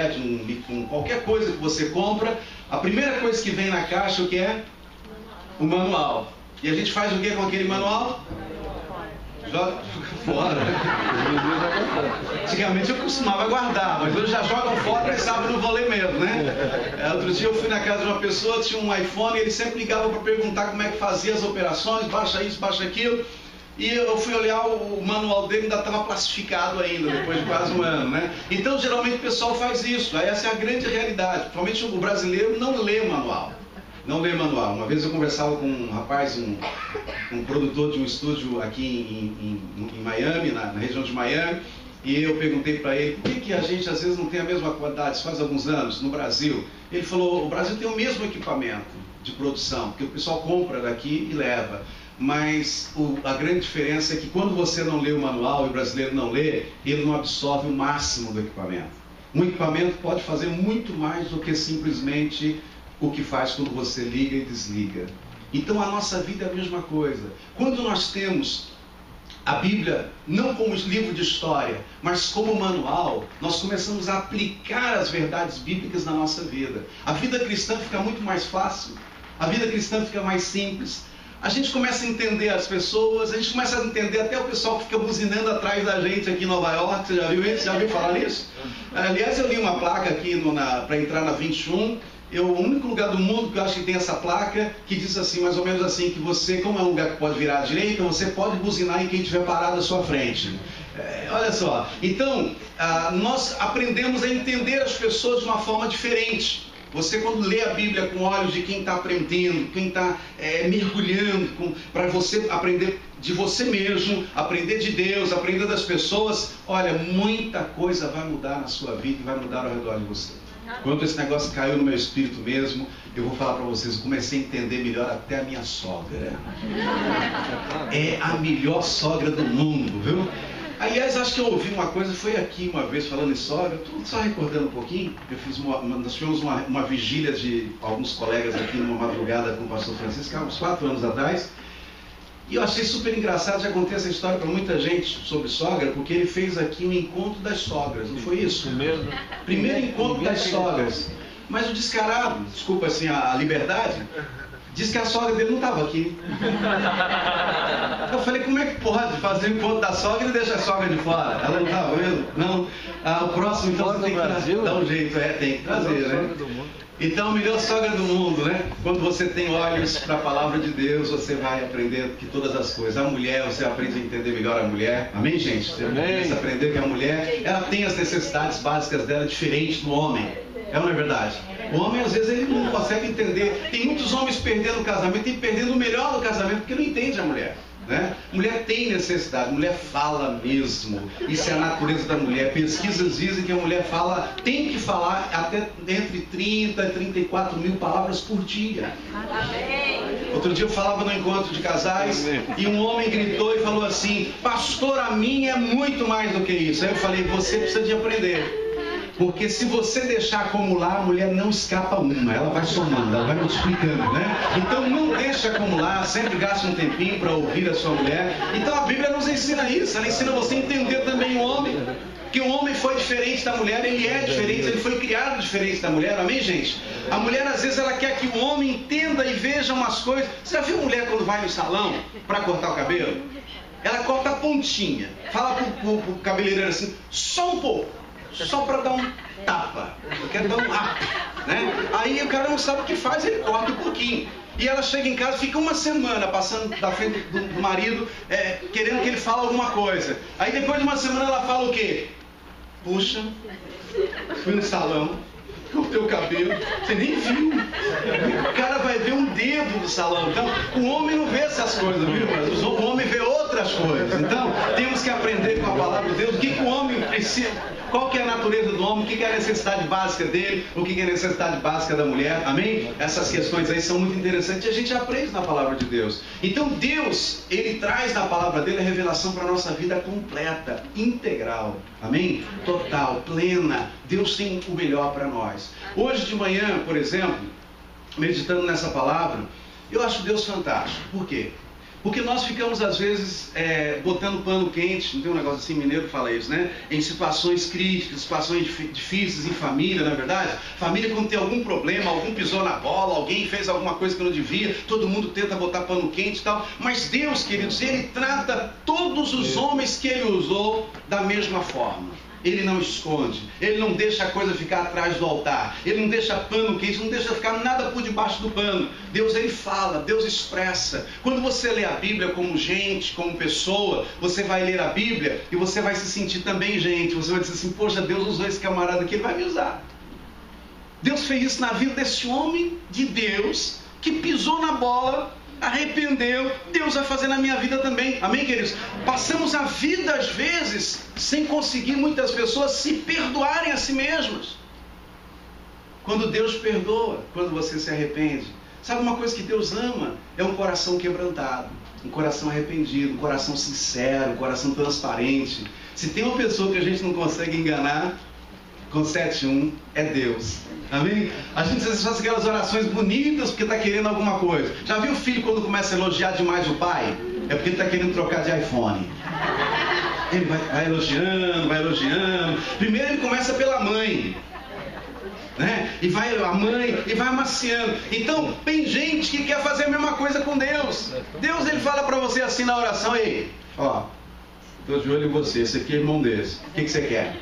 iPad, qualquer coisa que você compra, a primeira coisa que vem na caixa, o que é? O manual. E a gente faz o que com aquele manual? Joga fora. Antigamente eu costumava guardar, mas hoje já jogam fora e sabe, não vou ler mesmo, né? Outro dia eu fui na casa de uma pessoa, tinha um iPhone, e ele sempre ligava para perguntar como é que fazia as operações, baixa isso, baixa aquilo. E eu fui olhar o manual dele, ainda estava plastificado ainda, depois de quase um ano, né? Então, geralmente o pessoal faz isso. Essa é a grande realidade. Principalmente o brasileiro não lê manual. Não lê manual. Uma vez eu conversava com um rapaz, um produtor de um estúdio aqui em Miami, na região de Miami, e eu perguntei para ele, por que a gente às vezes não tem a mesma quantidade, isso faz alguns anos, no Brasil? Ele falou, o Brasil tem o mesmo equipamento de produção, porque o pessoal compra daqui e leva. Mas a grande diferença é que quando você não lê o manual e o brasileiro não lê, ele não absorve o máximo do equipamento. Um equipamento pode fazer muito mais do que simplesmente o que faz quando você liga e desliga. Então a nossa vida é a mesma coisa. Quando nós temos a Bíblia não como livro de história, mas como manual, nós começamos a aplicar as verdades bíblicas na nossa vida. A vida cristã fica muito mais fácil, a vida cristã fica mais simples. A gente começa a entender as pessoas, a gente começa a entender até o pessoal que fica buzinando atrás da gente aqui em Nova York. Você já viu isso? Já ouviu falar nisso? Aliás, eu li uma placa aqui para entrar na 21. O único lugar do mundo que eu acho que tem essa placa que diz assim, mais ou menos assim, que você, como é um lugar que pode virar à direita, você pode buzinar em quem estiver parado à sua frente. Olha só. Então, nós aprendemos a entender as pessoas de uma forma diferente. Você, quando lê a Bíblia com olhos de quem está aprendendo, quem está mergulhando, para você aprender de você mesmo, aprender de Deus, aprender das pessoas, olha, muita coisa vai mudar na sua vida e vai mudar ao redor de você. Quando esse negócio caiu no meu espírito mesmo, eu vou falar para vocês, eu comecei a entender melhor até a minha sogra. É a melhor sogra do mundo, viu? Aliás, acho que eu ouvi uma coisa, foi aqui uma vez falando em sogra, estou só recordando um pouquinho, nós tivemos uma vigília de alguns colegas aqui numa madrugada com o pastor Francisco, há uns 4 anos atrás, e eu achei super engraçado, já contei essa história para muita gente sobre sogra, porque ele fez aqui um encontro das sogras, não foi isso? Primeiro encontro das sogras. Mas o descarado, desculpa assim a liberdade, disse que a sogra dele não estava aqui. Eu falei, como é que pode fazer o encontro da sogra e deixar a sogra de fora? Ela não estava mesmo? Não. O próximo então você tem que dar um jeito, tem que trazer, né? Então, a melhor sogra do mundo, né? Quando você tem olhos para a palavra de Deus, você vai aprender que todas as coisas. A mulher, você aprende a entender melhor a mulher. Amém, gente? Você começa a aprender que a mulher, ela tem as necessidades básicas dela diferentes do homem. É ou não é verdade? O homem, às vezes, ele não consegue entender. Tem muitos homens perdendo o casamento, tem perdendo o melhor do casamento, porque não entende a mulher. Né? Mulher tem necessidade, mulher fala mesmo. Isso é a natureza da mulher. Pesquisas dizem que a mulher tem que falar até entre 30 e 34 mil palavras por dia. Outro dia eu falava no encontro de casais e um homem gritou e falou assim: pastor, a minha é muito mais do que isso. Aí eu falei, você precisa de aprender. Porque se você deixar acumular, a mulher não escapa uma, ela vai somando, ela vai multiplicando, né? Então não deixe acumular, sempre gaste um tempinho para ouvir a sua mulher. Então a Bíblia nos ensina isso, ela ensina você a entender também o homem, que o homem foi diferente da mulher, ele é diferente, ele foi criado diferente da mulher, amém, gente? A mulher às vezes ela quer que o homem entenda e veja umas coisas. Você já viu mulher quando vai no salão para cortar o cabelo? Ela corta a pontinha, fala pro cabeleireiro assim, só um pouco. Só para dar um tapa, eu quero dar um up, né? Aí o cara não sabe o que faz, ele corta um pouquinho. E ela chega em casa, fica uma semana passando da frente do marido, querendo que ele fale alguma coisa. Aí depois de uma semana ela fala o quê? Puxa, fui no salão, cortei o cabelo, você nem viu. O cara vai ver um dedo do salão. Então, o homem não vê essas coisas, viu? Mas o homem vê outras coisas. Então, temos que aprender com a palavra de Deus o que o homem precisa. Qual que é a natureza do homem, o que é a necessidade básica dele, o que é a necessidade básica da mulher, amém? Essas questões aí são muito interessantes e a gente aprende na palavra de Deus. Então Deus, Ele traz na palavra dele a revelação para a nossa vida completa, integral, amém? Total, plena. Deus tem o melhor para nós. Hoje de manhã, por exemplo, meditando nessa palavra, eu acho Deus fantástico. Por quê? Porque nós ficamos, às vezes, botando pano quente, não tem um negócio assim, mineiro que fala isso, né? Em situações críticas, situações difíceis em família, não é verdade? Família, quando tem algum problema, algum pisou na bola, alguém fez alguma coisa que não devia, todo mundo tenta botar pano quente e tal. Mas Deus, queridos, Ele trata todos os homens que Ele usou da mesma forma. Ele não esconde, Ele não deixa a coisa ficar atrás do altar, Ele não deixa pano quente, não deixa ficar nada por debaixo do pano. Deus, Ele fala, Deus expressa. Quando você lê a Bíblia como gente, como pessoa, você vai ler a Bíblia e você vai se sentir também gente. Você vai dizer assim, poxa, Deus usou esse camarada aqui, Ele vai me usar. Deus fez isso na vida desse homem de Deus, que pisou na bola, arrependeu. Deus vai fazer na minha vida também. Amém, queridos? Passamos a vida, às vezes, sem conseguir muitas pessoas se perdoarem a si mesmas. Quando Deus perdoa, quando você se arrepende. Sabe uma coisa que Deus ama? É um coração quebrantado, um coração arrependido, um coração sincero, um coração transparente. Se tem uma pessoa que a gente não consegue enganar com 7-1, é Deus. Amém? A gente às vezes faz aquelas orações bonitas porque está querendo alguma coisa. Já viu o filho quando começa a elogiar demais o pai? É porque ele está querendo trocar de iPhone. Ele vai elogiando. Primeiro ele começa pela mãe, né? E vai a mãe e vai amaciando. Então tem gente que quer fazer a mesma coisa com Deus. Deus, Ele fala para você assim na oração: ei, ó, estou de olho em você, esse aqui é irmão desse, o que você quer?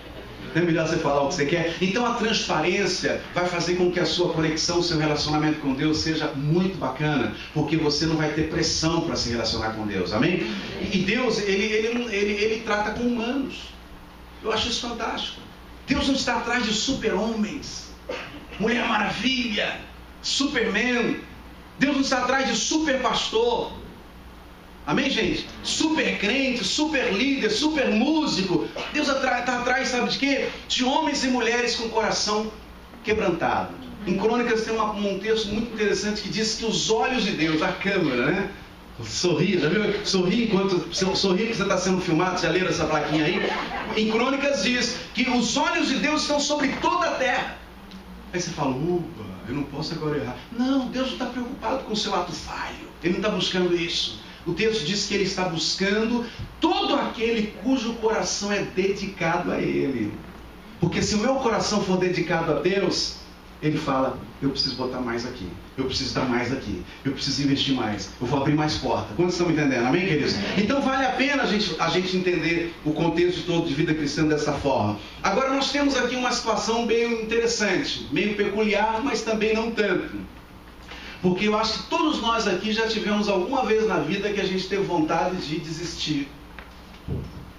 Não é melhor você falar o que você quer? Então a transparência vai fazer com que a sua conexão, o seu relacionamento com Deus seja muito bacana, porque você não vai ter pressão para se relacionar com Deus, amém? E Deus, ele trata com humanos. Eu acho isso fantástico. Deus não está atrás de super-homens, Mulher Maravilha, Superman. Deus não está atrás de super-pastor. Amém, gente? Super crente, super líder, super músico. Deus está atrás, sabe de quê? De homens e mulheres com coração quebrantado. Em Crônicas tem um texto muito interessante que diz que os olhos de Deus, a câmera, né? Sorri, já viu? Sorri que você está sendo filmado, já leram essa plaquinha aí? Em Crônicas diz que os olhos de Deus estão sobre toda a terra. Aí você fala, opa, eu não posso agora errar. Não, Deus não está preocupado com o seu ato falho. Ele não está buscando isso. O texto diz que Ele está buscando todo aquele cujo coração é dedicado a Ele. Porque se o meu coração for dedicado a Deus, Ele fala, eu preciso botar mais aqui, eu preciso dar mais aqui, eu preciso investir mais, eu vou abrir mais porta. Quantos estão me entendendo? Amém, queridos? Então vale a pena a gente entender o contexto todo de vida cristã dessa forma. Agora nós temos aqui uma situação meio interessante, meio peculiar, mas também não tanto. Porque eu acho que todos nós aqui já tivemos alguma vez na vida que a gente teve vontade de desistir.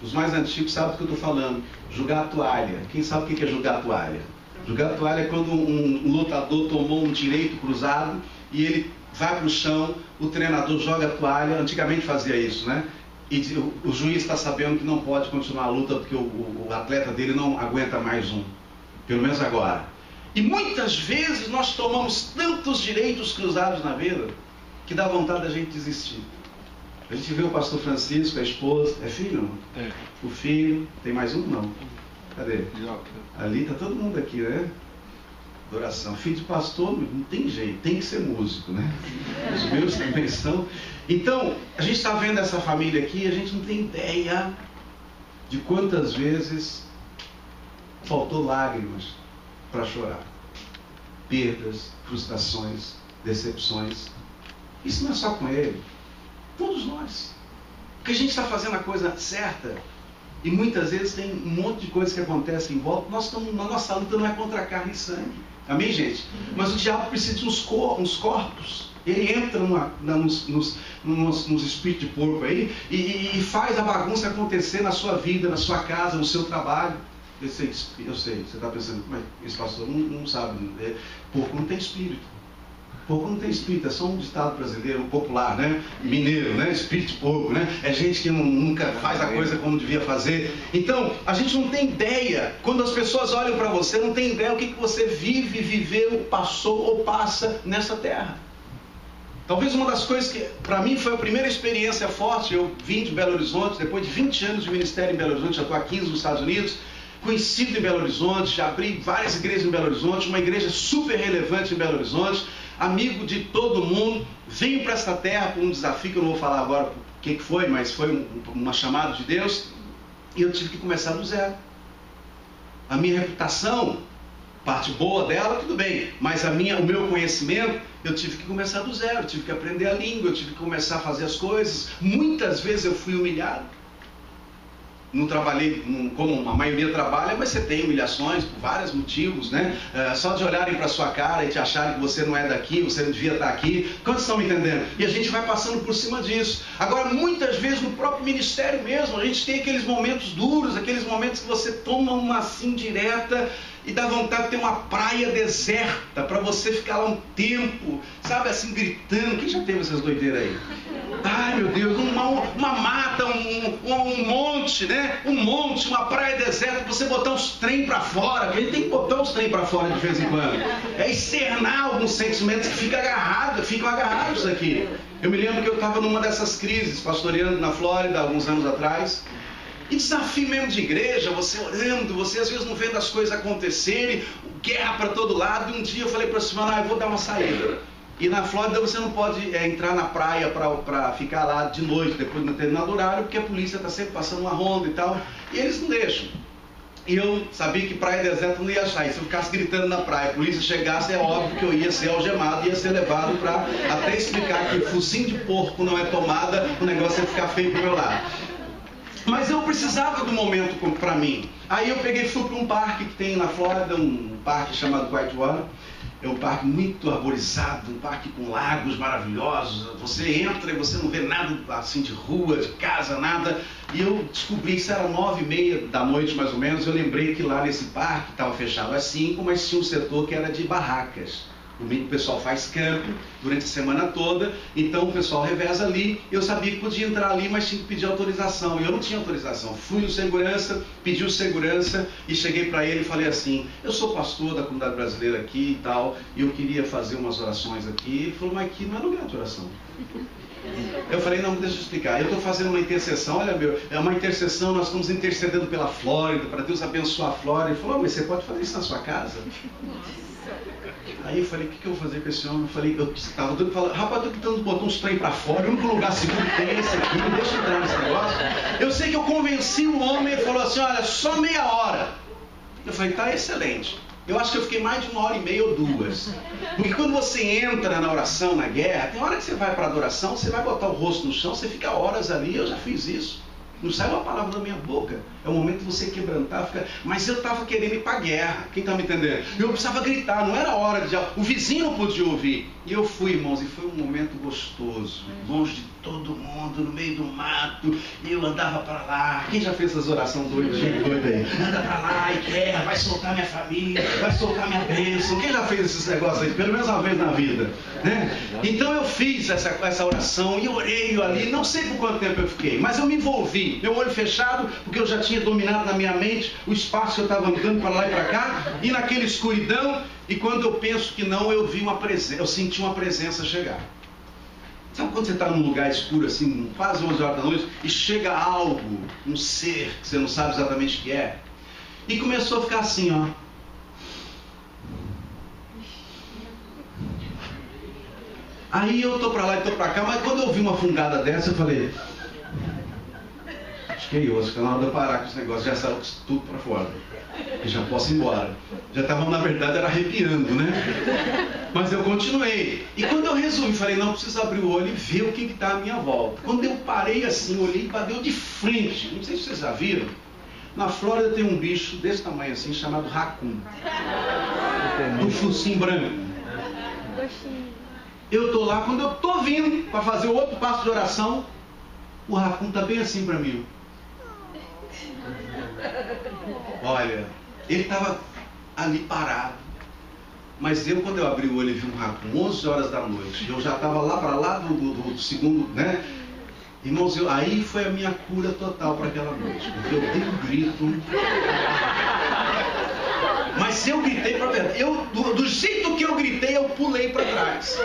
Os mais antigos sabem do que eu estou falando. Jogar a toalha. Quem sabe o que é jogar a toalha? Jogar a toalha é quando um lutador tomou um direito cruzado e ele vai para o chão, o treinador joga a toalha. Antigamente fazia isso, né? E o juiz está sabendo que não pode continuar a luta porque o atleta dele não aguenta mais um. Pelo menos agora. E muitas vezes nós tomamos tantos direitos cruzados na vida que dá vontade da gente desistir. A gente vê o pastor Francisco, a esposa, é filho? É. O filho, tem mais um? Não. Cadê? Ali está todo mundo aqui, né? Adoração. Filho de pastor, não tem jeito, tem que ser músico, né? Os meus também são. Então, a gente está vendo essa família aqui e a gente não tem ideia de quantas vezes faltou lágrimas para chorar. Perdas, frustrações, decepções. Isso não é só com ele. Todos nós. Porque a gente está fazendo a coisa certa e muitas vezes tem um monte de coisas que acontecem em volta. Nós estamos, na nossa luta não é contra carne e sangue. Amém, gente? Mas o diabo precisa de uns corpos. Ele entra nos espíritos de porco aí e faz a bagunça acontecer na sua vida, na sua casa, no seu trabalho. Eu sei, você está pensando, mas esse pastor não sabe. Porco não tem espírito. Porco não tem espírito, é só um ditado brasileiro, popular, né? Mineiro, né? Espírito de porco, né? É gente que nunca faz a coisa como devia fazer. Então, a gente não tem ideia. Quando as pessoas olham para você, não tem ideia o que você vive, viveu, passou ou passa nessa terra. Talvez uma das coisas que, para mim, foi a primeira experiência forte. Eu vim de Belo Horizonte, depois de 20 anos de ministério em Belo Horizonte, já estou há 15 nos Estados Unidos. Conhecido em Belo Horizonte, já abri várias igrejas em Belo Horizonte, uma igreja super relevante em Belo Horizonte, amigo de todo mundo, venho para esta terra por um desafio que eu não vou falar agora o que foi, mas foi uma chamada de Deus, e eu tive que começar do zero. A minha reputação, parte boa dela, tudo bem, mas o meu conhecimento, eu tive que começar do zero, eu tive que aprender a língua, eu tive que começar a fazer as coisas. Muitas vezes eu fui humilhado. Não trabalhei como a maioria trabalha, mas você tem humilhações por vários motivos, né? Só de olharem para sua cara e te acharem que você não é daqui, você não devia estar aqui. Quantos estão me entendendo? E a gente vai passando por cima disso. Agora, muitas vezes no próprio ministério mesmo, a gente tem aqueles momentos duros, aqueles momentos que você toma uma assim direta e dá vontade de ter uma praia deserta para você ficar lá um tempo, sabe, assim, gritando. Quem já teve essas doideiras aí? Ai, meu Deus, uma mata, um monte, né? Um monte, uma praia deserta, você botar uns trem para fora, porque a gente tem que botar uns trem para fora de vez em quando. É externar alguns sentimentos que ficam agarrados aqui. Eu me lembro que eu estava numa dessas crises, pastoreando na Flórida, alguns anos atrás. E desafio mesmo de igreja, você orando, você às vezes não vendo as coisas acontecerem, guerra para todo lado. E um dia eu falei para a semana, eu vou dar uma saída. E na Flórida você não pode entrar na praia para ficar lá de noite, depois de um determinado horário, porque a polícia está sempre passando uma ronda e tal. E eles não deixam. E eu sabia que praia deserta não ia achar. E se eu ficasse gritando na praia, a polícia chegasse, é óbvio que eu ia ser algemado, ia ser levado para até explicar que focinho de porco não é tomada, o negócio ia ficar feio pro meu lado. Mas eu precisava do momento para mim. Aí eu peguei e fui para um parque que tem na Flórida, um parque chamado Whitewater. É um parque muito arborizado, um parque com lagos maravilhosos. Você entra e você não vê nada assim de rua, de casa, nada. E eu descobri que isso era 9h30 da noite mais ou menos. Eu lembrei que lá nesse parque estava fechado às 5, mas tinha um setor que era de barracas. Domingo o pessoal faz campo durante a semana toda, então o pessoal reveza ali. Eu sabia que podia entrar ali, mas tinha que pedir autorização. E eu não tinha autorização. Fui no segurança, pedi o segurança e cheguei para ele e falei assim: eu sou pastor da comunidade brasileira aqui e tal, e eu queria fazer umas orações aqui. Ele falou: mas aqui não é lugar de oração. Eu falei: não, deixa eu explicar. Eu estou fazendo uma intercessão, olha meu, é uma intercessão, nós estamos intercedendo pela Flórida, para Deus abençoar a Flórida. Ele falou: mas você pode fazer isso na sua casa? Aí eu falei: o que eu vou fazer com esse homem? Eu falei, eu estava doido, falando: rapaz, eu estou tentando botar uns trem para fora, o único lugar seguro que tem é esse aqui, me deixa entrar nesse negócio. Eu sei que eu convenci o homem, ele falou assim: olha, só meia hora. Eu falei: tá excelente. Eu acho que eu fiquei mais de 1h30 ou 2. Porque quando você entra na oração, na guerra, tem hora que você vai para a adoração, você vai botar o rosto no chão, você fica horas ali. Eu já fiz isso. Não sai uma palavra da minha boca. É o momento de você quebrantar, fica... Mas eu estava querendo ir para a guerra. Quem está me entendendo? Eu precisava gritar, não era hora de... O vizinho não podia ouvir. E eu fui, irmãos, e foi um momento gostoso. Longe de todo mundo, no meio do mato. E eu andava para lá. Quem já fez essas orações doidas aí? Anda para lá e guerra, vai soltar minha família, vai soltar minha bênção. Quem já fez esses negócios aí? Pelo menos uma vez na vida, né? Então eu fiz essa oração e orei ali. Não sei por quanto tempo eu fiquei, mas eu me envolvi. Meu olho fechado, porque eu já tinha dominado na minha mente o espaço que eu estava andando para lá e para cá, e naquela escuridão, e quando eu penso que não, eu vi uma presença, eu senti uma presença chegar. Sabe quando você está num lugar escuro assim, quase 11 horas da noite, e chega algo, um ser, que você não sabe exatamente o que é, e começou a ficar assim, ó. Aí eu tô para lá e tô para cá, mas quando eu vi uma fungada dessa, eu falei: acho que é eu, acho que é na hora de eu parar com esse negócio, já saiu tudo para fora. E já posso ir embora. Já estava, na verdade, era arrepiando, né? Mas eu continuei. E quando eu resolvi, falei: não, preciso abrir o olho e ver o que está à minha volta. Quando eu parei assim, olhei e bateu de frente. Não sei se vocês já viram. Na Flórida tem um bicho desse tamanho assim, chamado raccoon. Um focinho branco. Eu estou lá, quando eu estou vindo para fazer o outro passo de oração, o raccoon está bem assim para mim. Olha, ele estava ali parado. Mas eu, quando eu abri o olho e vi um raccoon, 11 horas da noite, eu já estava lá para lá do segundo, né? Irmãos, aí foi a minha cura total para aquela noite. Porque eu dei um grito. Mas eu gritei para verdade. Do jeito que eu gritei, eu pulei para trás.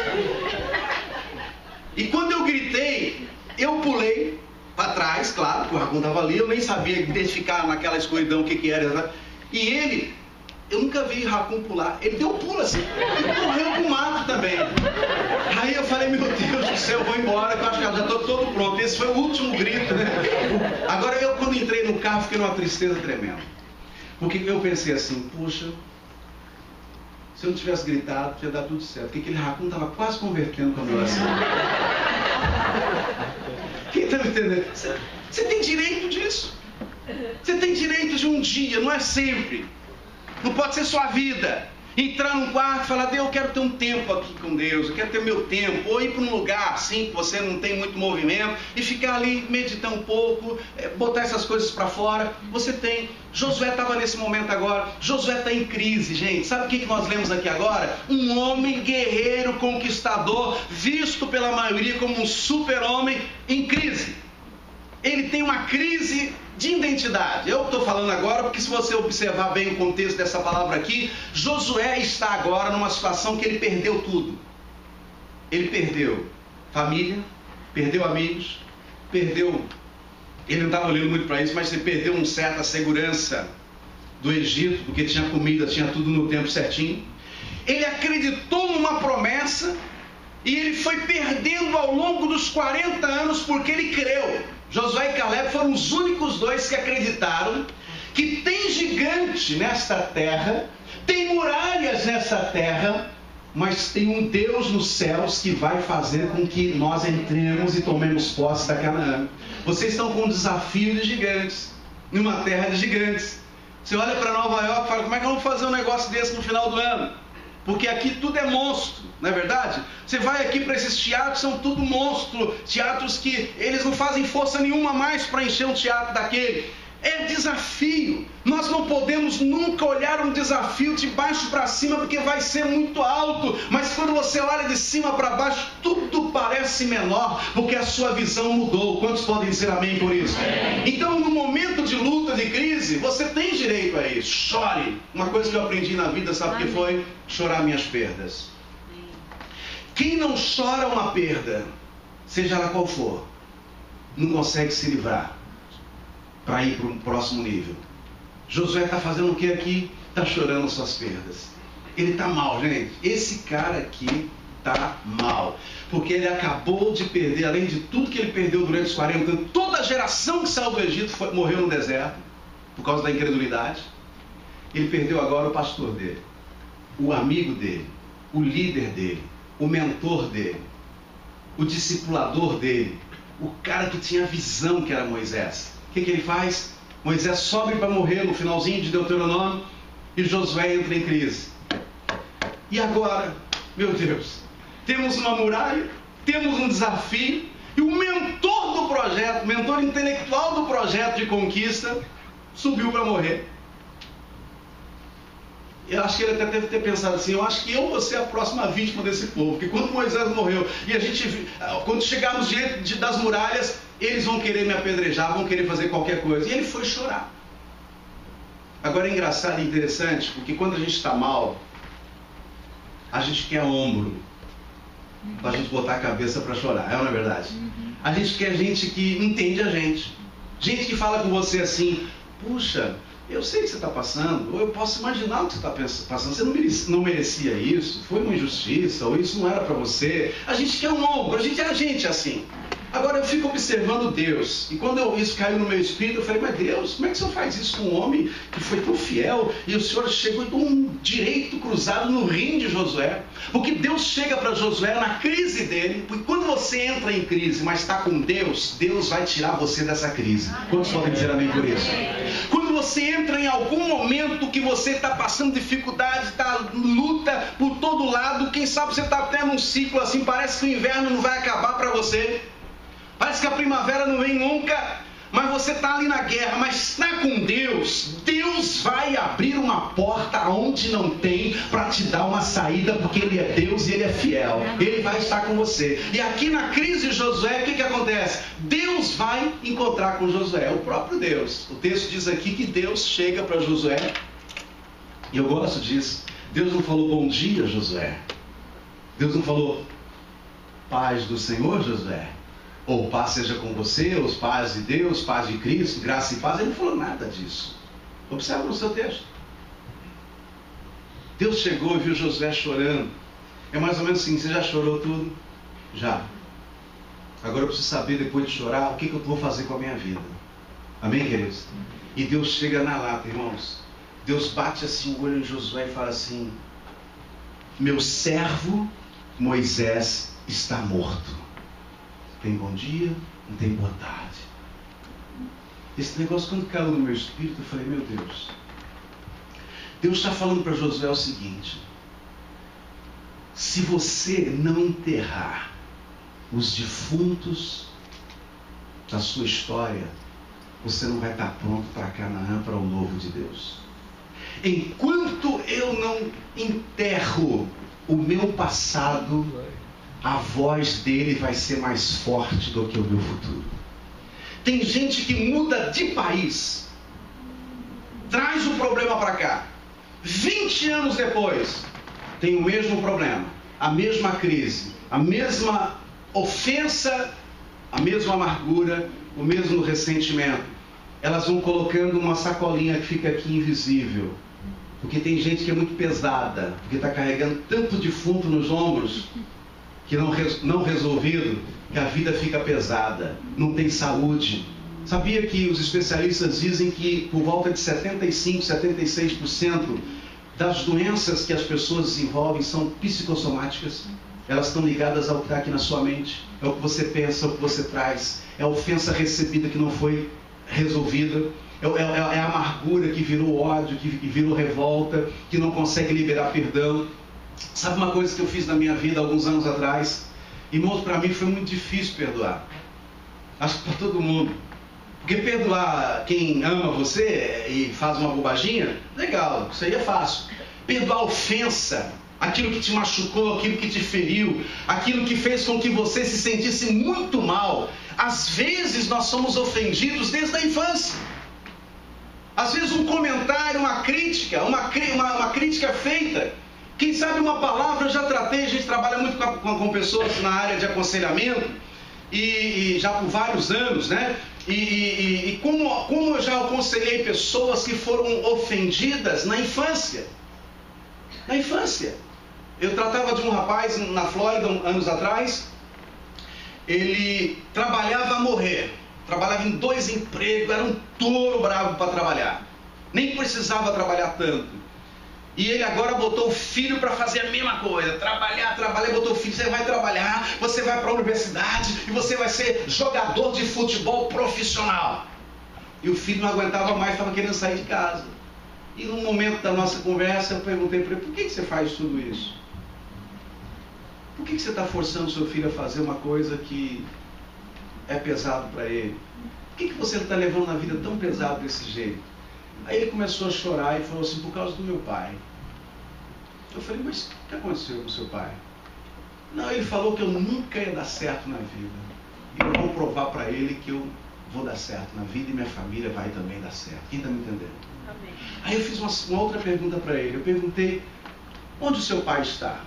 E quando eu gritei, eu pulei para trás, claro, porque o raccoon estava ali, eu nem sabia identificar naquela escuridão o que era. E ele Eu nunca vi racun pular. Ele deu um pulo assim e correu pro mato também. Aí eu falei, meu Deus do céu, eu vou embora, que eu acho que já estou todo pronto. Esse foi o último grito, né? Agora eu, quando entrei no carro, fiquei numa tristeza tremenda. Porque eu pensei assim, puxa, se eu não tivesse gritado, ia dar tudo certo. Porque aquele racun estava quase convertendo com a minha oração. Quem está me entendendo? Você tem direito disso. Você tem direito de um dia, não é sempre. Não pode ser sua vida. Entrar num quarto e falar, Deus, eu quero ter um tempo aqui com Deus, eu quero ter meu tempo. Ou ir para um lugar assim, que você não tem muito movimento, e ficar ali, meditar um pouco, botar essas coisas para fora. Você tem. Josué estava nesse momento agora. Josué está em crise, gente. Sabe o que nós lemos aqui agora? Um homem guerreiro, conquistador, visto pela maioria como um super-homem em crise. Ele tem uma crise de identidade. Eu estou falando agora porque, se você observar bem o contexto dessa palavra aqui, Josué está agora numa situação que ele perdeu tudo. Ele perdeu família, perdeu amigos, perdeu... Ele não estava olhando muito para isso, mas ele perdeu uma certa segurança do Egito, porque tinha comida, tinha tudo no tempo certinho. Ele acreditou numa promessa e ele foi perdendo ao longo dos 40 anos porque ele creu. Josué e Caleb foram os únicos dois que acreditaram que tem gigante nesta terra, tem muralhas nessa terra, mas tem um Deus nos céus que vai fazer com que nós entremos e tomemos posse da Canaã. Vocês estão com um desafio de gigantes, numa terra de gigantes. Você olha para Nova York e fala, como é que eu vou fazer um negócio desse no final do ano? Porque aqui tudo é monstro, não é verdade? Você vai aqui para esses teatros, são tudo monstro, teatros que eles não fazem força nenhuma mais para encher um teatro daquele. É desafio. Nós não podemos nunca olhar um desafio de baixo para cima, porque vai ser muito alto. Mas quando você olha de cima para baixo, tudo parece menor, porque a sua visão mudou. Quantos podem dizer amém por isso? Então, no momento de luta, de crise, você tem direito a isso. Chore. Uma coisa que eu aprendi na vida, sabe o que foi? Chorar minhas perdas. Quem não chora uma perda, seja ela qual for, não consegue se livrar para ir para um próximo nível. Josué está fazendo o que aqui? Está chorando suas perdas. Ele está mal, gente. Esse cara aqui está mal. Porque ele acabou de perder, além de tudo que ele perdeu durante os 40 anos, toda a geração que saiu do Egito morreu no deserto, por causa da incredulidade. Ele perdeu agora o pastor dele, o amigo dele, o líder dele, o mentor dele, o discipulador dele, o cara que tinha visão, que era Moisés. O que ele faz? Moisés sobe para morrer no finalzinho de Deuteronômio e Josué entra em crise. E agora, meu Deus, temos uma muralha, temos um desafio, e o mentor do projeto, o mentor intelectual do projeto de conquista, subiu para morrer. Eu acho que ele até deve ter pensado assim, eu acho que eu vou ser a próxima vítima desse povo, porque quando Moisés morreu, e a gente, quando chegarmos diante das muralhas, eles vão querer me apedrejar, vão querer fazer qualquer coisa. E ele foi chorar. Agora é engraçado e interessante, porque quando a gente está mal, a gente quer ombro para a gente botar a cabeça para chorar, não é verdade? A gente quer gente que entende a gente. Gente que fala com você assim, puxa, eu sei o que você está passando, ou eu posso imaginar o que você está passando, você não merecia isso, foi uma injustiça, ou isso não era para você. A gente quer um ombro, a gente é assim. Agora eu fico observando Deus, e quando isso caiu no meu espírito, eu falei, mas Deus, como é que o Senhor faz isso com um homem que foi tão fiel, e o Senhor chegou com um direito cruzado no rim de Josué? Porque Deus chega para Josué na crise dele, porque quando você entra em crise, mas está com Deus, Deus vai tirar você dessa crise. Quantos podem dizer amém por isso? Quando você entra em algum momento que você está passando dificuldade, está luta por todo lado, quem sabe você está até num ciclo assim, parece que o inverno não vai acabar para você. Parece que a primavera não vem nunca, mas você está ali na guerra, mas está com Deus. Deus vai abrir uma porta onde não tem para te dar uma saída, porque Ele é Deus e Ele é fiel. Ele vai estar com você. E aqui na crise de Josué, o que acontece? Deus vai encontrar com Josué, o próprio Deus. O texto diz aqui que Deus chega para Josué, e eu gosto disso. Deus não falou bom dia, Josué. Deus não falou paz do Senhor, Josué. Ou paz seja com você, ou paz de Deus, paz de Cristo, graça e paz. Ele não falou nada disso. Observa no seu texto. Deus chegou e viu Josué chorando. É mais ou menos assim, você já chorou tudo? Já. Agora eu preciso saber, depois de chorar, o que eu vou fazer com a minha vida. Amém, queridos? E Deus chega na lata, irmãos. Deus bate assim o olho em Josué e fala assim: meu servo Moisés está morto. Tem bom dia, não tem boa tarde. Esse negócio, quando caiu no meu espírito, eu falei: meu Deus. Deus está falando para Josué o seguinte: se você não enterrar os defuntos da sua história, você não vai estar pronto para Canaã, para o novo de Deus. Enquanto eu não enterro o meu passado, a voz dele vai ser mais forte do que o meu futuro. Tem gente que muda de país, traz o problema para cá, 20 anos depois tem o mesmo problema, a mesma crise, a mesma ofensa, a mesma amargura, o mesmo ressentimento. Elas vão colocando uma sacolinha que fica aqui invisível, porque tem gente que é muito pesada, porque está carregando tanto defunto nos ombros, que não resolvido, que a vida fica pesada, não tem saúde. Sabia que os especialistas dizem que por volta de 75%, 76% das doenças que as pessoas desenvolvem são psicossomáticas? Elas estão ligadas ao que está aqui na sua mente. É o que você pensa, é o que você traz, é a ofensa recebida que não foi resolvida, é a amargura que virou ódio, que virou revolta, que não consegue liberar perdão. Sabe uma coisa que eu fiz na minha vida alguns anos atrás? Irmãos, para mim foi muito difícil perdoar. Acho que para todo mundo. Porque perdoar quem ama você e faz uma bobaginha, legal, isso aí é fácil. Perdoar a ofensa, aquilo que te machucou, aquilo que te feriu, aquilo que fez com que você se sentisse muito mal. Às vezes nós somos ofendidos desde a infância. Às vezes um comentário, uma crítica feita. Quem sabe uma palavra, eu já tratei, a gente trabalha muito com pessoas na área de aconselhamento, e já por vários anos, né? E como eu já aconselhei pessoas que foram ofendidas na infância. Na infância. Eu tratava de um rapaz na Flórida, anos atrás. Ele trabalhava a morrer. Trabalhava em 2 empregos, era um touro bravo para trabalhar. Nem precisava trabalhar tanto. E ele agora botou o filho para fazer a mesma coisa. Trabalhar, botou o filho. Você vai trabalhar, você vai para a universidade e você vai ser jogador de futebol profissional. E o filho não aguentava mais, estava querendo sair de casa. E num momento da nossa conversa eu perguntei para ele: por que você faz tudo isso? Por que você está forçando seu filho a fazer uma coisa que é pesado para ele? Por que você está levando a vida tão pesado desse jeito? Aí ele começou a chorar e falou assim: por causa do meu pai. Eu falei: mas o que aconteceu com o seu pai? Não, ele falou que eu nunca ia dar certo na vida. E eu vou provar para ele que eu vou dar certo na vida e minha família vai também dar certo. Quem está me entendendo? Amém. Aí eu fiz uma outra pergunta para ele. Eu perguntei: onde o seu pai está?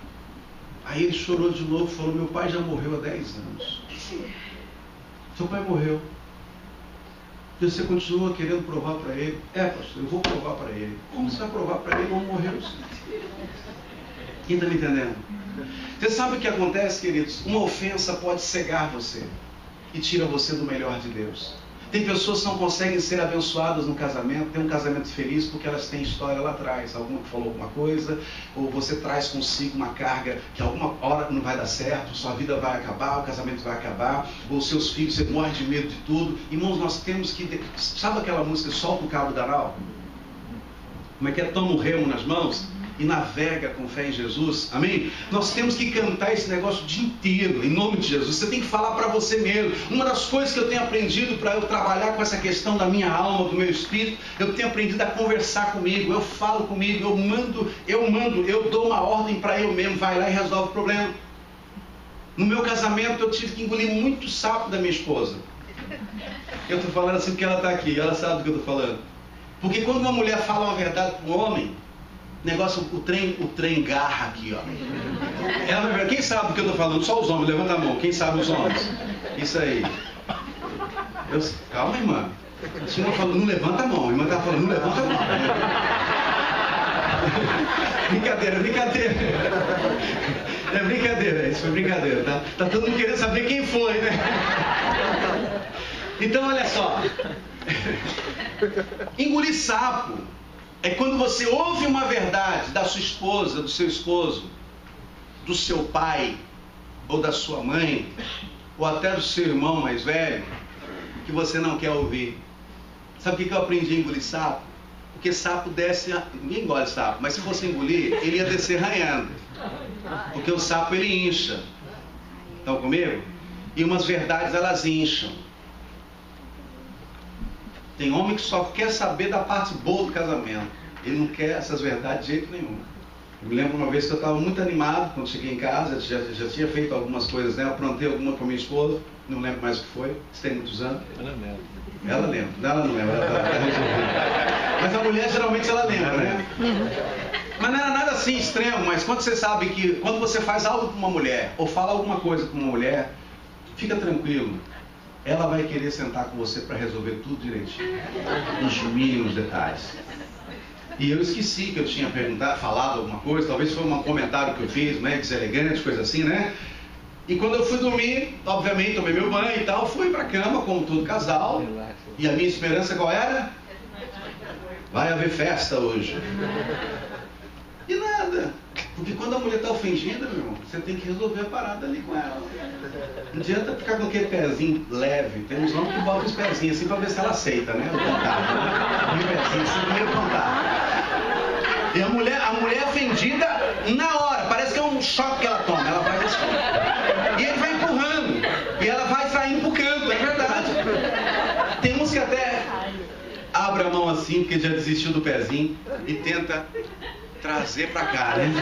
Aí ele chorou de novo e falou: meu pai já morreu há 10 anos. Seu pai morreu. E você continua querendo provar para ele? É, pastor, eu vou provar para ele. Como você vai provar para ele? Não morreu. Quem está me entendendo? Você sabe o que acontece, queridos? Uma ofensa pode cegar você e tira você do melhor de Deus. Tem pessoas que não conseguem ser abençoadas no casamento, ter um casamento feliz, porque elas têm história lá atrás. Alguma que falou alguma coisa, ou você traz consigo uma carga que alguma hora não vai dar certo, sua vida vai acabar, o casamento vai acabar, ou seus filhos, você morre de medo de tudo. Irmãos, nós temos que... Sabe aquela música Solta o Cabo da Nau? Como é que é? Toma o remo nas mãos e navega com fé em Jesus. Amém? Nós temos que cantar esse negócio o dia inteiro, em nome de Jesus. Você tem que falar para você mesmo. Uma das coisas que eu tenho aprendido para eu trabalhar com essa questão da minha alma, do meu espírito, eu tenho aprendido a conversar comigo. Eu falo comigo, eu dou uma ordem para eu mesmo. Vai lá e resolve o problema. No meu casamento eu tive que engolir muito sapo da minha esposa. Eu estou falando assim porque ela está aqui, ela sabe do que eu estou falando. Porque quando uma mulher fala uma verdade para um homem, o trem garra aqui, ó. Quem sabe do que eu estou falando? Só os homens, levanta a mão. Quem sabe os homens? Isso aí. Calma, irmã. A senhora falou, não levanta a mão. A irmã está falando, não levanta a mão. Brincadeira, brincadeira. É brincadeira, isso foi brincadeira, tá? Tá todo mundo querendo saber quem foi, né? Então, olha só. Engolir sapo é quando você ouve uma verdade da sua esposa, do seu esposo, do seu pai, ou da sua mãe, ou até do seu irmão mais velho, que você não quer ouvir. Sabe o que eu aprendi a engolir sapo? Porque sapo desce, ninguém engole sapo, mas se fosse engolir, ele ia descer ranhando. Porque o sapo ele incha. Estão comigo? E umas verdades elas incham. Tem homem que só quer saber da parte boa do casamento. Ele não quer essas verdades de jeito nenhum. Eu me lembro uma vez que eu estava muito animado quando cheguei em casa, já tinha feito algumas coisas, né? Aprontei alguma com a minha esposa, não lembro mais o que foi, isso tem muitos anos. Ela lembra, ela não lembra, mas a mulher geralmente ela lembra, né? Mas não era nada assim extremo, mas quando você sabe que, quando você faz algo com uma mulher, ou fala alguma coisa com uma mulher, fica tranquilo, ela vai querer sentar com você para resolver tudo direitinho, nos mínimos detalhes. E eu esqueci que eu tinha falado alguma coisa, talvez foi um comentário que eu fiz, né, deselegante, coisa assim, né? E quando eu fui dormir, obviamente tomei meu banho e tal, fui pra cama como todo casal. E a minha esperança qual era? Vai haver festa hoje. E nada. Porque quando a mulher está ofendida, meu irmão, você tem que resolver a parada ali com ela. Não adianta ficar com aquele pezinho leve. Tem uns homens que botam os pezinhos assim para ver se ela aceita, né? O contato. O pezinho assim, primeiro contato. E a mulher ofendida na hora. Parece que é um choque que ela toma. Ela faz assim. E ele vai empurrando. E ela vai saindo pro canto. É verdade. Tem uns que até abre a mão assim, porque já desistiu do pezinho, e tenta trazer pra cá, né?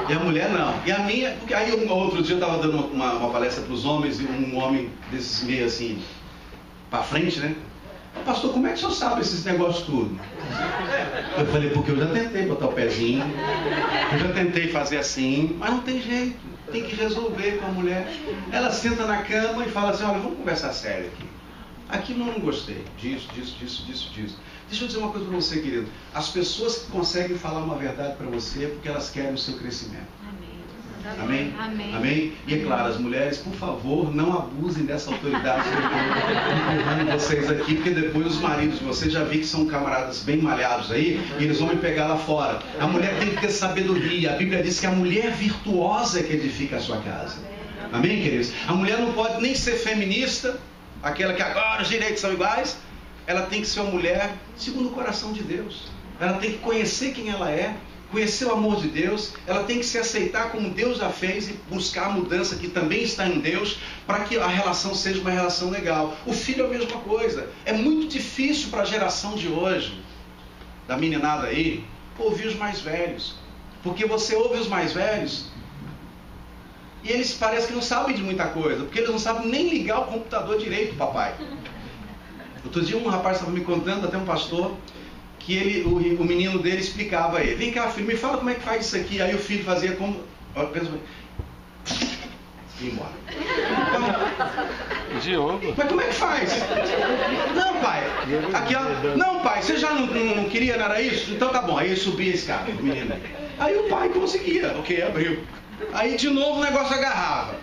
E a mulher não. E a minha, porque aí outro dia eu tava dando uma palestra pros homens, e um homem desses meio assim, pra frente, né? Pastor, como é que o senhor sabe esses negócios tudo? Eu falei, porque eu já tentei botar o pezinho, eu já tentei fazer assim, mas não tem jeito, tem que resolver com a mulher. Ela senta na cama e fala assim, olha, vamos conversar sério aqui. Aqui não gostei disso. Deixa eu dizer uma coisa para você, querido. As pessoas que conseguem falar uma verdade para você é porque elas querem o seu crescimento. Amém? Amém? Amém? E é claro, as mulheres, por favor, não abusem dessa autoridade que eu estou empurrando vocês aqui, porque depois os maridos de vocês já vi que são camaradas bem malhados aí, e eles vão me pegar lá fora. A mulher tem que ter sabedoria. A Bíblia diz que a mulher virtuosa é que edifica a sua casa. Amém, queridos? A mulher não pode nem ser feminista, aquela que agora os direitos são iguais. Ela tem que ser uma mulher segundo o coração de Deus. Ela tem que conhecer quem ela é, conhecer o amor de Deus. Ela tem que se aceitar como Deus a fez e buscar a mudança que também está em Deus, para que a relação seja uma relação legal. O filho é a mesma coisa. É muito difícil para a geração de hoje, da meninada aí, ouvir os mais velhos. Porque você ouve os mais velhos e eles parecem que não sabem de muita coisa, porque eles não sabem nem ligar o computador direito, papai. Outro dia um rapaz estava me contando, até um pastor, que o menino dele explicava a ele, vem cá filho, me fala como é que faz isso aqui. Aí o filho fazia como... E embora. Diogo. Mas como é que faz? Não, pai. Aqui, ó. Não, pai, você já não queria, não era isso? Então tá bom. Aí ele subia a escada, o menino. Aí o pai conseguia. Ok, abriu. Aí de novo o negócio agarrava.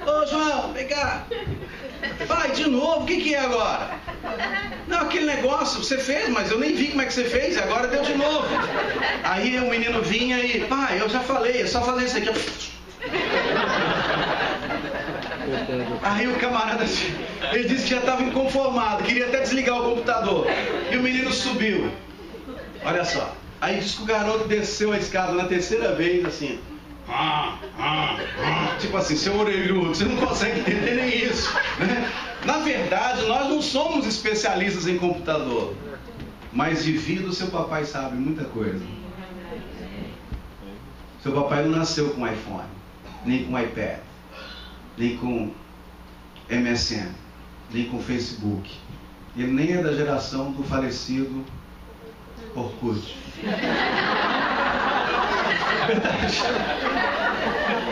Ô João, vem cá. Pai, de novo, o que é agora? Não, aquele negócio você fez, mas eu nem vi como é que você fez, e agora deu de novo. Aí o menino vinha e, pai, eu já falei, é só fazer isso aqui. Aí o camarada, ele disse que já estava inconformado, queria até desligar o computador. E o menino subiu. Olha só. Aí disse que o garoto desceu a escada na terceira vez, assim. Tipo assim, seu orelhudo, você não consegue entender nem isso, né? Na verdade, nós não somos especialistas em computador, mas de vida o seu papai sabe muita coisa. Seu papai não nasceu com iPhone, nem com iPad, nem com MSN, nem com Facebook. Ele nem é da geração do falecido Orkut. Verdade.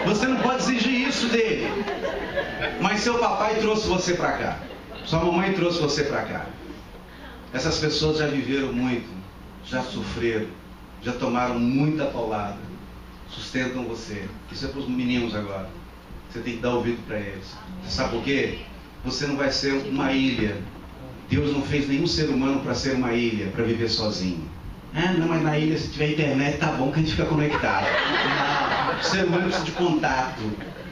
Você não pode exigir isso dele. Mas seu papai trouxe você para cá. Sua mamãe trouxe você para cá. Essas pessoas já viveram muito, já sofreram, já tomaram muita paulada, sustentam você. Isso é para os meninos agora. Você tem que dar ouvido para eles. Você sabe por quê? Você não vai ser uma ilha. Deus não fez nenhum ser humano para ser uma ilha, para viver sozinho. Ah, não, mas na ilha, se tiver internet, tá bom que a gente fica conectado. Não, o ser humano precisa de contato.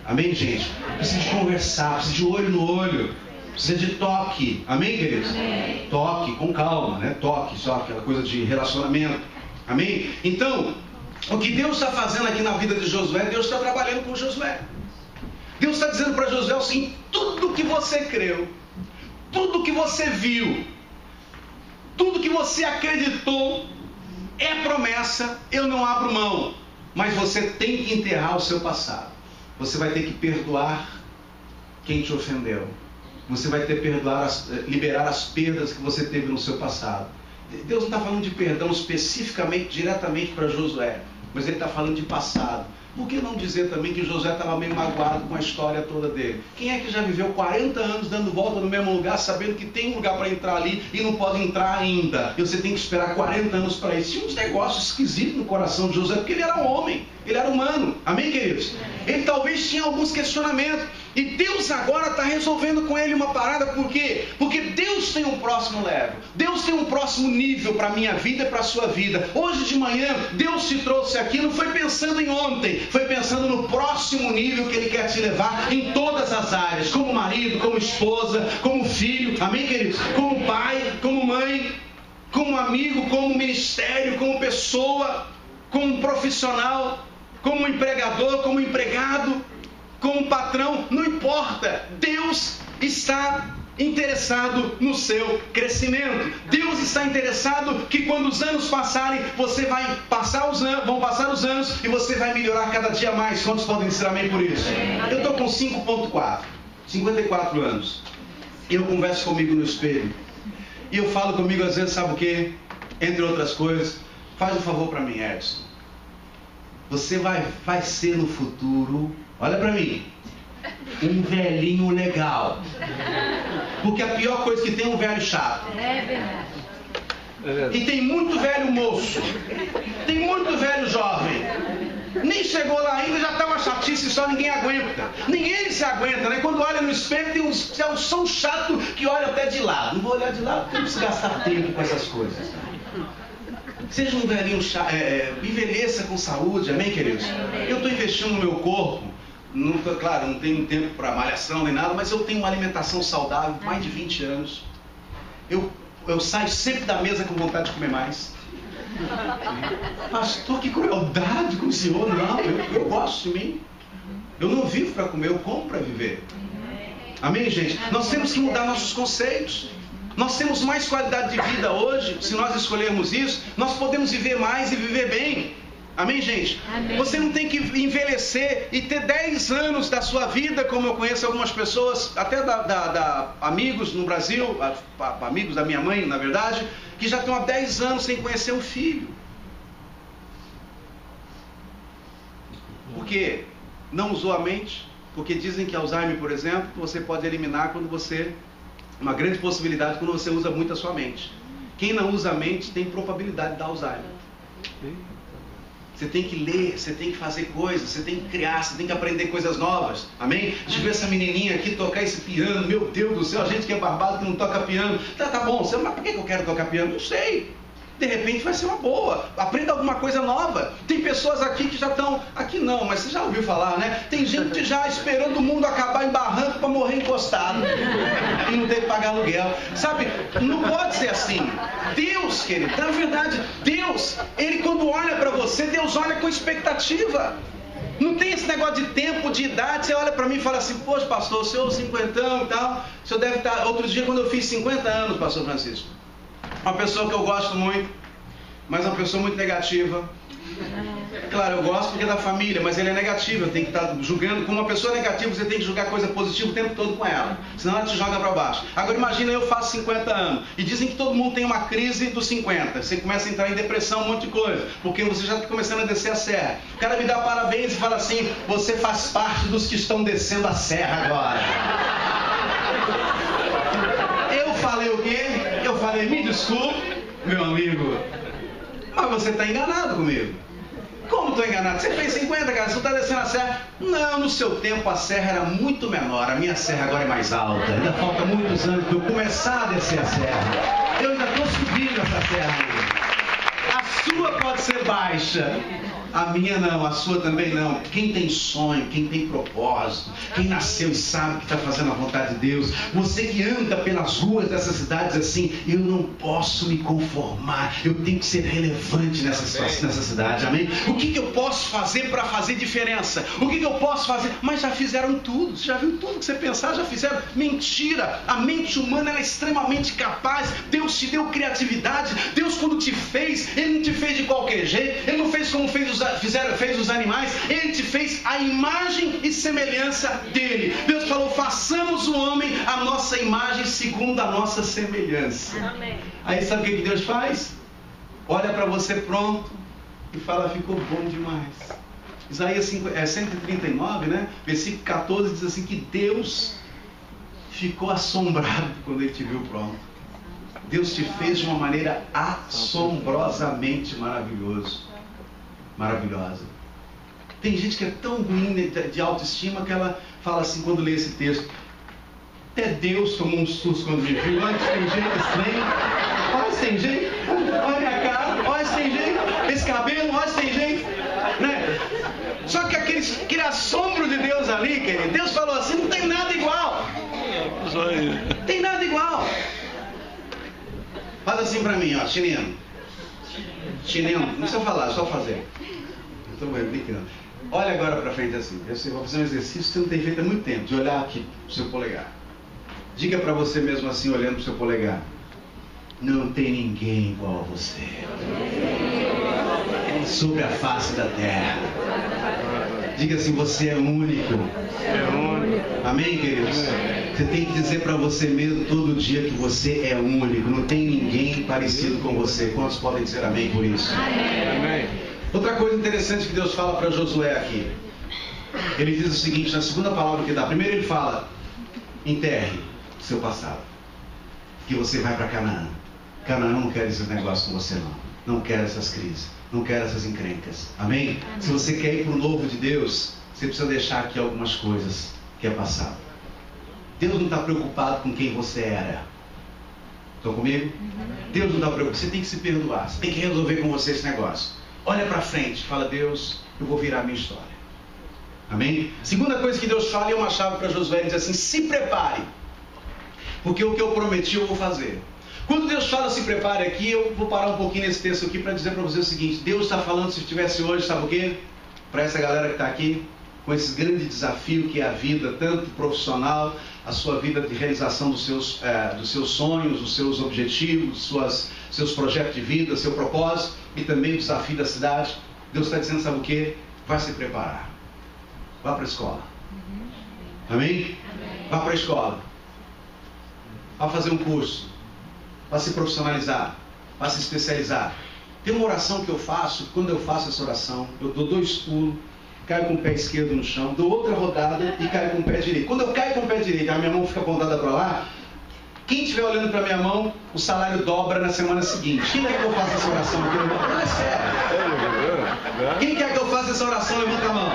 Amém, gente? Precisa de conversar, precisa de olho no olho, precisa de toque. Amém, queridos? Amém. Toque, com calma, né? Toque, só aquela coisa de relacionamento. Amém? Então, o que Deus está fazendo aqui na vida de Josué, Deus está trabalhando com Josué. Deus está dizendo para Josué assim: tudo que você creu, tudo que você viu, tudo que você acreditou, é promessa, eu não abro mão. Mas você tem que enterrar o seu passado. Você vai ter que perdoar quem te ofendeu. Você vai ter que liberar as perdas que você teve no seu passado. Deus não está falando de perdão especificamente, diretamente para Josué, mas Ele está falando de passado. Por que não dizer também que Josué estava meio magoado com a história toda dele? Quem é que já viveu 40 anos dando volta no mesmo lugar, sabendo que tem um lugar para entrar ali e não pode entrar ainda? E você tem que esperar 40 anos para isso. Tinha uns negócios esquisitos no coração de Josué, porque ele era um homem, ele era humano. Amém, queridos? Ele talvez tinha alguns questionamentos. E Deus agora está resolvendo com ele uma parada. Por quê? Porque Deus tem um próximo level. Deus tem um próximo nível para a minha vida e para a sua vida. Hoje de manhã, Deus te trouxe aqui, não foi pensando em ontem, foi pensando no próximo nível que Ele quer te levar em todas as áreas. Como marido, como esposa, como filho. Amém, queridos? Como pai, como mãe, como amigo, como ministério, como pessoa, como profissional, como empregador, como empregado, como patrão, não importa. Deus está interessado no seu crescimento. Deus está interessado que quando os anos passarem, você vai passar os anos, vão passar os anos e você vai melhorar cada dia mais. Quantos podem dizer amém por isso? Eu estou com 5.4, 54 anos. E eu converso comigo no espelho. E eu falo comigo às vezes, sabe o quê? Entre outras coisas, faz um favor para mim, Edson. Você vai ser no futuro, olha para mim, um velhinho legal. Porque a pior coisa que tem é um velho chato. É verdade. E tem muito velho moço, tem muito velho jovem. Nem chegou lá ainda, já está uma chatice só, ninguém aguenta. Ninguém se aguenta, né? Quando olha no espelho, tem uns são chato que olha até de lado. Não vou olhar de lado porque não preciso gastar tempo com essas coisas. Seja um velhinho chato, envelheça com saúde, amém, queridos? Eu estou investindo no meu corpo. Claro, não tenho tempo para malhação nem nada, mas eu tenho uma alimentação saudável, mais de 20 anos. Eu saio sempre da mesa com vontade de comer mais. Pastor, que crueldade com o senhor. Não, eu gosto de mim. Eu não vivo para comer, eu como para viver. Amém, gente? Nós temos que mudar nossos conceitos. Nós temos mais qualidade de vida hoje. Se nós escolhermos isso, nós podemos viver mais e viver bem. Amém, gente? Amém. Você não tem que envelhecer e ter 10 anos da sua vida, como eu conheço algumas pessoas, até amigos no Brasil, amigos da minha mãe, na verdade, que já estão há 10 anos sem conhecer um filho. Por quê? Não usou a mente? Porque dizem que Alzheimer, por exemplo, você pode eliminar quando você... Uma grande possibilidade quando você usa muito a sua mente. Quem não usa a mente tem probabilidade de dar Alzheimer. Você tem que ler, você tem que fazer coisas, você tem que criar, você tem que aprender coisas novas. Amém? De ver essa menininha aqui tocar esse piano, meu Deus do céu, a gente que é barbado que não toca piano. Tá bom, mas por que eu quero tocar piano? Não sei. De repente vai ser uma boa. Aprenda alguma coisa nova. Tem pessoas aqui que já estão... Aqui não, mas você já ouviu falar, né? Tem gente já esperando o mundo acabar em barranco para morrer encostado. E não ter que pagar aluguel. Sabe? Não pode ser assim. Deus, querido, na verdade, Deus, Ele quando olha para você, Deus olha com expectativa. Não tem esse negócio de tempo, de idade. Você olha para mim e fala assim, poxa, pastor, o senhor 50 e tal, o senhor deve estar... Outro dia, quando eu fiz 50 anos, pastor Francisco, uma pessoa que eu gosto muito, mas uma pessoa muito negativa. Claro, eu gosto porque é da família, mas ele é negativo. Eu tenho que estar julgando. Com uma pessoa negativa, você tem que julgar coisa positiva o tempo todo com ela, senão ela te joga para baixo. Agora imagina, eu faço 50 anos e dizem que todo mundo tem uma crise dos 50. Você começa a entrar em depressão, um monte de coisa, porque você já está começando a descer a serra. O cara me dá parabéns e fala assim, você faz parte dos que estão descendo a serra agora. Eu falei o quê? Eu falei, me desculpe, meu amigo, Mas você está enganado comigo. Como estou enganado? Você fez 50, cara, você está descendo a serra. Não, no seu tempo a serra era muito menor. A minha serra agora é mais alta. Ainda falta muitos anos para eu começar a descer a serra. Eu ainda estou subindo essa serra. A sua pode ser baixa. A minha não, a sua também não. Quem tem sonho, quem tem propósito, quem nasceu e sabe que está fazendo a vontade de Deus, você que anda pelas ruas dessas cidades assim, eu não posso me conformar, eu tenho que ser relevante nessa situação, nessa cidade, amém? O que eu posso fazer para fazer diferença? O que eu posso fazer? Mas já fizeram tudo, você já viu tudo que você pensar, já fizeram. Mentira, a mente humana ela é extremamente capaz. Deus te deu criatividade. Deus quando te fez, Ele não te fez de qualquer jeito, Ele não fez como fez os animais, Ele te fez a imagem e semelhança dele. Deus falou, façamos o homem a nossa imagem segundo a nossa semelhança. Amém. Aí sabe o que Deus faz? Olha para você pronto e fala, ficou bom demais. Isaías 139, né? Versículo 14 diz assim, que Deus ficou assombrado quando Ele te viu pronto. Deus te fez de uma maneira assombrosamente maravilhosa. Tem gente que é tão ruim de autoestima que ela fala assim quando lê esse texto, até Deus tomou um susto quando me viu. Olha, tem jeito estranho, olha se tem jeito, olha minha cara, olha se tem jeito, esse cabelo, olha se tem jeito, né? Só que aquele assombro de Deus ali, querido, Deus falou assim, não tem nada igual, tem nada igual. Faz assim pra mim, ó, chinelo, não precisa falar, só fazer. Estou brincando. Olha agora para frente assim. Eu vou fazer um exercício que você não tem feito há muito tempo, de olhar aqui para o seu polegar. Diga para você mesmo assim, olhando para o seu polegar, não tem ninguém igual a você sobre a face da terra. Diga assim, você é único. Amém, queridos? Você tem que dizer para você mesmo todo dia que você é único. Não tem ninguém parecido com você. Quantos podem dizer amém por isso? Amém. Outra coisa interessante que Deus fala para Josué aqui. Ele diz o seguinte, na segunda palavra que dá. Primeiro ele fala, enterre seu passado. Que você vai para Canaã. Canaã não quer esse negócio com você não. Não quer essas crises. Não quer essas encrencas. Amém? Se você quer ir para o novo de Deus, você precisa deixar aqui algumas coisas que é passado. Deus não está preocupado com quem você era. Estão comigo? Deus não está preocupado. Você tem que se perdoar. Você tem que resolver com você esse negócio. Olha para frente, fala, Deus, eu vou virar a minha história. Amém? Segunda coisa que Deus fala, e é uma chave para Josué, ele diz assim, se prepare, porque o que eu prometi eu vou fazer. Quando Deus fala se prepare aqui, eu vou parar um pouquinho nesse texto aqui para dizer para você o seguinte, Deus está falando, se estivesse hoje, sabe o quê? Para essa galera que está aqui, com esse grande desafio que é a vida, tanto profissional, a sua vida de realização dos seus sonhos, dos seus objetivos, seus projetos de vida, seu propósito, e também o desafio da cidade. Deus está dizendo, sabe o quê? Vai se preparar. Vá para a escola. Amém? Vá para a escola. Vá fazer um curso. Vá se profissionalizar. Vá se especializar. Tem uma oração que eu faço, quando eu faço essa oração, eu dou 2 pulos, caio com o pé esquerdo no chão, dou outra rodada e caio com o pé direito. Quando eu caio com o pé direito, a minha mão fica apontada para lá, quem estiver olhando para minha mão, o salário dobra na semana seguinte. Quem quer que eu faça essa oração aqui? Não é sério. Quem quer que eu faça essa oração? Levanta a mão.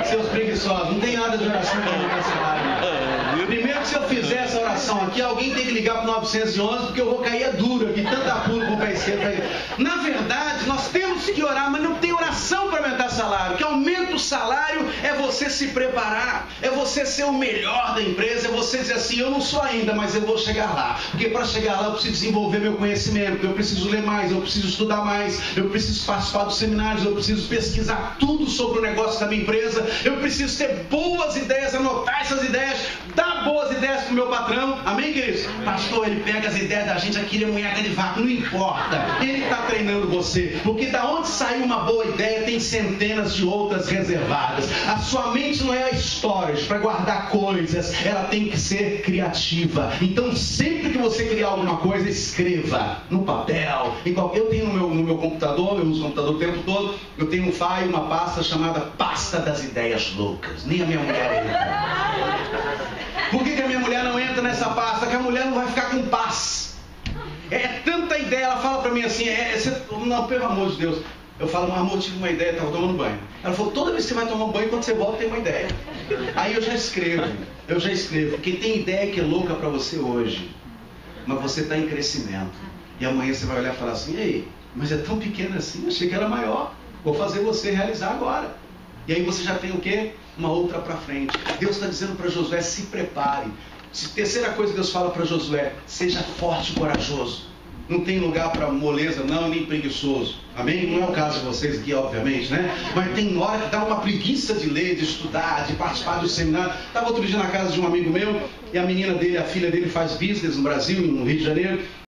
Seus preguiçosos, não tem nada de oração para aumentar salário. Primeiro que se eu fizer essa oração aqui, alguém tem que ligar para o 911, porque eu vou cair duro aqui, tanta pulo com o pé esquerdo. Na verdade, nós temos que orar, mas não tem oração para aumentar salário. O que aumenta o salário é você se preparar, é você ser o melhor da empresa, é você dizer assim, eu não sou ainda, mas eu vou chegar lá. Porque para chegar lá eu preciso desenvolver meu conhecimento, eu preciso ler mais, eu preciso estudar mais, eu preciso participar dos seminários, eu preciso pesquisar tudo sobre o negócio da minha empresa, eu preciso ter boas ideias, anotar essas ideias, dar boas ideias para o meu patrão. Amém, queridos? Pastor, ele pega as ideias da gente, aqui é munheca de vaca, não importa. Ele está treinando você, porque da onde saiu uma boa ideia, tem centenas de outras reservadas. A sua mente não é a storage para guardar coisas, ela tem que ser criativa. Então, sempre que você criar alguma coisa, escreva no papel. Eu tenho no meu computador, eu uso o computador o tempo todo, eu tenho um file, uma pasta chamada Pasta das Ideias Loucas. Nem a minha mulher entra. Por que a minha mulher não entra nessa pasta? Que a mulher não vai ficar com paz. É tanta ideia, ela fala para mim assim, não, pelo amor de Deus. Eu falo, mas amor, tive uma ideia, estava tomando banho. Ela falou, toda vez que você vai tomar um banho, quando você volta tem uma ideia. Aí eu já escrevo, porque tem ideia que é louca para você hoje, mas você está em crescimento. E amanhã você vai olhar e falar assim, ei, mas é tão pequena assim, achei que era maior. Vou fazer você realizar agora. E aí você já tem o quê? Uma outra para frente. Deus está dizendo para Josué, se prepare. Terceira coisa que Deus fala para Josué, seja forte e corajoso. Não tem lugar para moleza, não, nem preguiçoso. Amém? Não é o caso de vocês aqui, obviamente, né? Mas tem hora que dá uma preguiça de ler, de estudar, de participar do seminário. Estava outro dia na casa de um amigo meu, e a menina dele, a filha dele faz business no Brasil, no Rio de Janeiro.